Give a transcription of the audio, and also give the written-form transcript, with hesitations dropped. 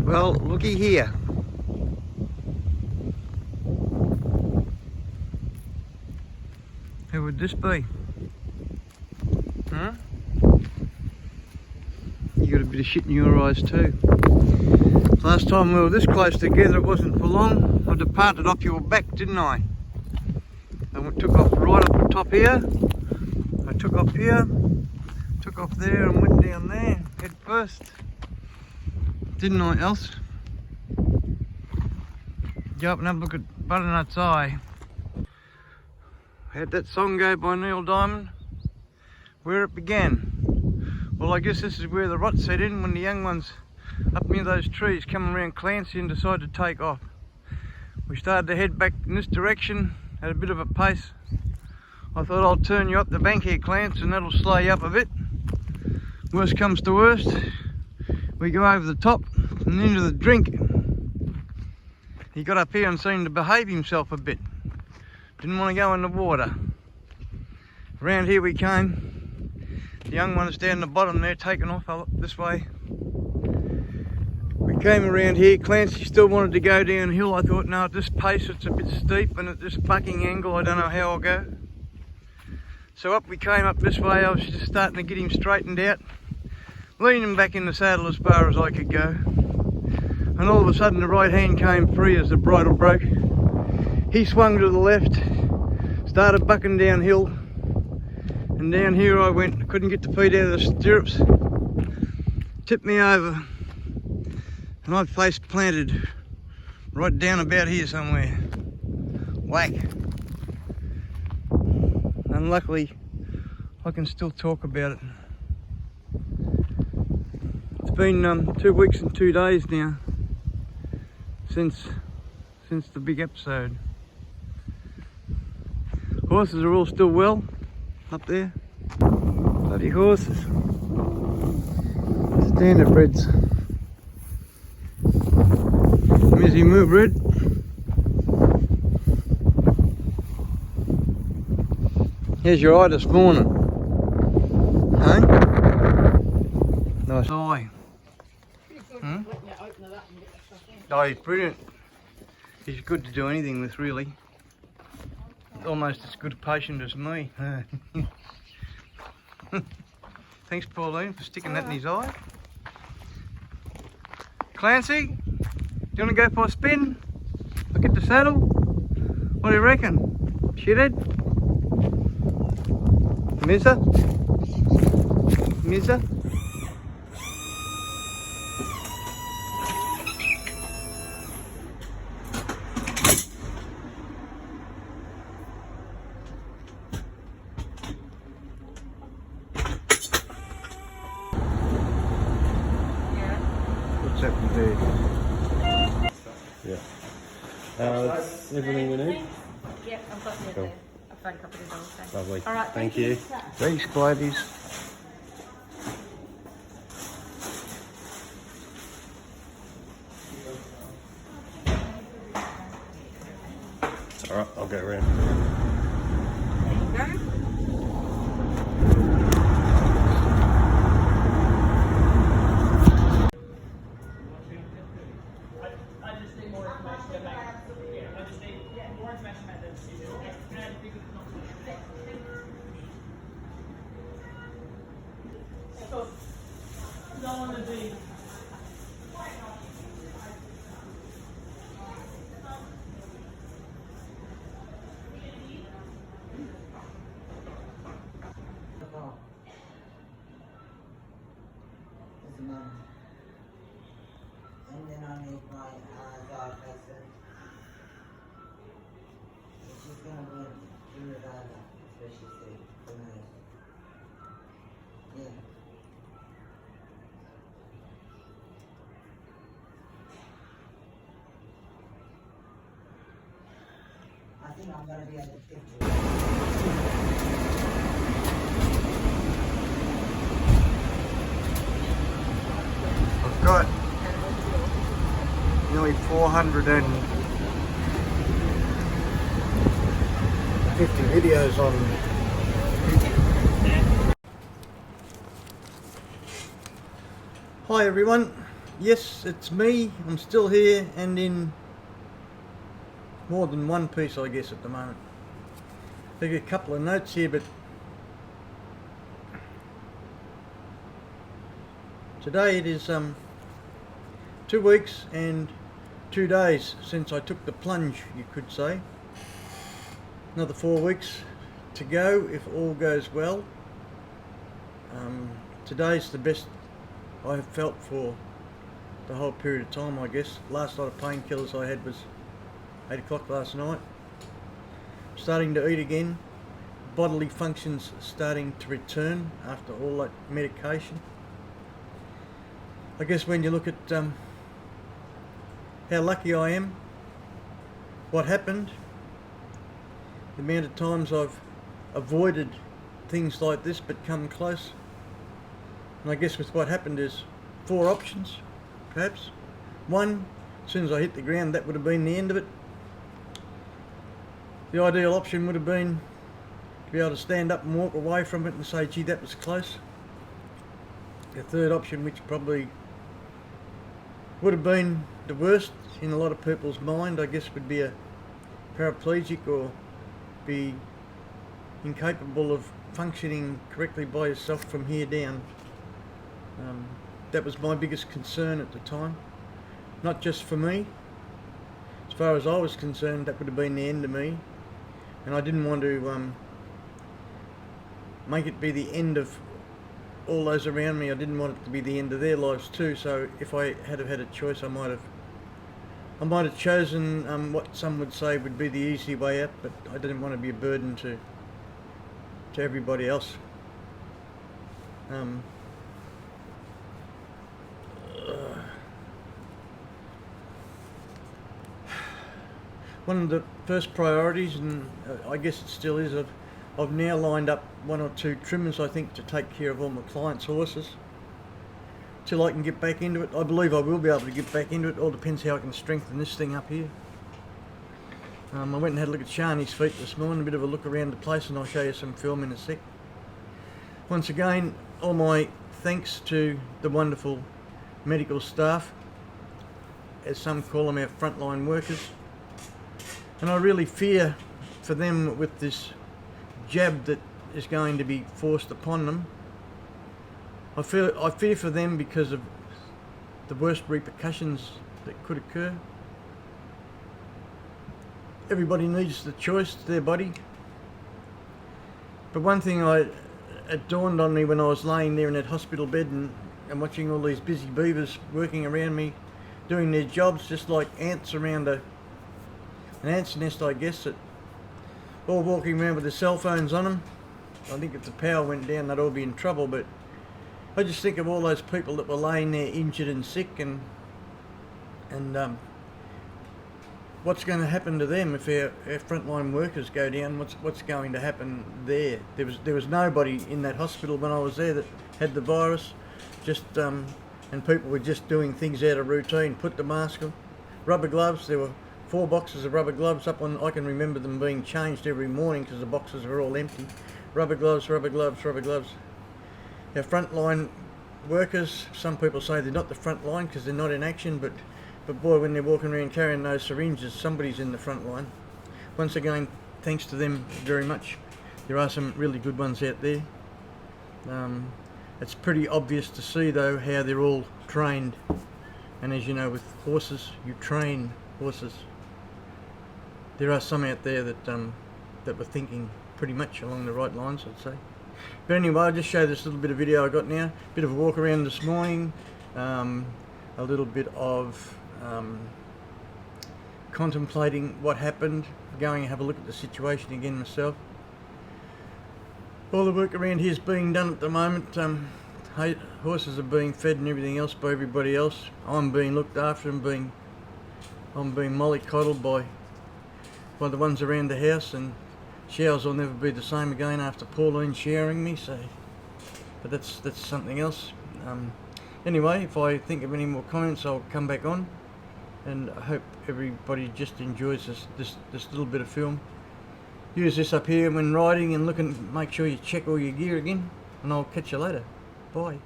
Well, looky here. Who would this be? Huh? You got a bit of shit in your eyes too. Last time we were this close together, it wasn't for long. I departed off your back, didn't I? And we took off right up the top here. I took off here, took off there and went down there, head first. Didn't I, Else? Go up and have a look at Butternut's Eye. How'd that song go by Neil Diamond? Where it began. Well, I guess this is where the rot set in when the young ones up near those trees coming around Clancy and decided to take off. We started to head back in this direction at a bit of a pace. I thought I'll turn you up the bank here, Clance, and that'll slow you up a bit. Worst comes to worst, we go over the top and into the drink. He got up here and seemed to behave himself a bit. Didn't want to go in the water. Around here we came. The young one is down the bottom there, taking off up this way. We came around here. Clancy still wanted to go downhill. I thought, no, at this pace it's a bit steep, and at this bucking angle I don't know how I'll go. So up we came up this way. I was just starting to get him straightened out, leaning back in the saddle as far as I could go. And all of a sudden the right hand came free as the bridle broke. He swung to the left, started bucking downhill, and down here I went. Couldn't get the feet out of the stirrups, tipped me over, and I face planted right down about here somewhere. Whack. And luckily I can still talk about it. It's been 2 weeks and 2 days now since the big episode. Horses are all still well up there. Bloody horses. Standardbreds. Mizzy Moo bred. Here's your eye this morning. Hey? Nice eye. Hmm? Oh, he's brilliant. He's good to do anything with, really. Almost as good a patient as me. Thanks, Pauline, for sticking that in his eye. Clancy, do you want to go for a spin? Look at the saddle. What do you reckon? Shithead? Mizza? Mizza? What's happened there? Yeah. That's everything we need? Yep, I've got the Cool. I've photocopied it all. So. Lovely. All right, Thank you. These gladies. Alright, I'll go around. There you go. I just need more information about I just need more information about the decision. I don't want to be. And then I need my dog person. She's gonna go to the dog, that's what she said, tonight. Yeah. I think I'm gonna be at the 50. I've got nearly 450 videos on YouTube. Hi everyone, yes, it's me. I'm still here and in more than one piece, I guess, at the moment. I've got a couple of notes here, but today it is 2 weeks and 2 days since I took the plunge, you could say. Another 4 weeks to go if all goes well. Today's the best I have felt for the whole period of time, I guess. Last lot of painkillers I had was 8 o'clock last night. Starting to eat again. Bodily functions starting to return after all that medication. I guess when you look at how lucky I am, what happened, the amount of times I've avoided things like this but come close. And I guess with what happened is 4 options, perhaps. One, as soon as I hit the ground, that would have been the end of it. The ideal option would have been to be able to stand up and walk away from it and say, gee, that was close. The third option, which probably would have been the worst in a lot of people's mind, I guess, would be a paraplegic or be incapable of functioning correctly by yourself from here down. That was my biggest concern at the time. Not just for me. As far as I was concerned, that would have been the end of me. And I didn't want to make it be the end of all those around me. I didn't want it to be the end of their lives too. So if I had have had a choice, I might have chosen what some would say would be the easy way out, but I didn't want to be a burden to everybody else. One of the first priorities, and I guess it still is, I've now lined up 1 or 2 trimmers, I think, to take care of all my clients' horses till I can get back into it. I believe I will be able to get back into it. All depends how I can strengthen this thing up here. I went and had a look at Shani's feet this morning, a bit of a look around the place, and I'll show you some film in a sec. Once again, all my thanks to the wonderful medical staff, as some call them, our frontline workers. And I really fear for them with this jab that is going to be forced upon them. I fear for them because of the worst repercussions that could occur. Everybody needs the choice to their body. But one thing it dawned on me when I was laying there in that hospital bed and watching all these busy beavers working around me, doing their jobs just like ants around an ant's nest, I guess, that all walking around with their cell phones on them. I think if the power went down, they'd all be in trouble. But I just think of all those people that were laying there injured and sick, and what's going to happen to them if our frontline workers go down? What's going to happen there? There was nobody in that hospital when I was there that had the virus. And people were just doing things out of routine. Put the mask on, rubber gloves. There were 4 boxes of rubber gloves up on. I can remember them being changed every morning because the boxes were all empty. Rubber gloves, rubber gloves, rubber gloves. Our frontline workers, some people say they're not the front line because they're not in action, but boy, when they're walking around carrying those syringes, somebody's in the front line. Once again, thanks to them very much. There are some really good ones out there. It's pretty obvious to see though how they're all trained, and as you know, with horses, you train horses. There are some out there that were thinking pretty much along the right lines, I'd say. But anyway, I'll just show this little bit of video I got now. Bit of a walk around this morning, a little bit of contemplating what happened, going and have a look at the situation again myself. All the work around here is being done at the moment. Horses are being fed and everything else by everybody else. I'm being looked after and I'm being mollycoddled by the ones around the house, and showers will never be the same again after Pauline showering me, so but that's something else. Anyway, if I think of any more comments, I'll come back on, and I hope everybody just enjoys this little bit of film. Use this up here when riding and looking, make sure you check all your gear again, and I'll catch you later. Bye.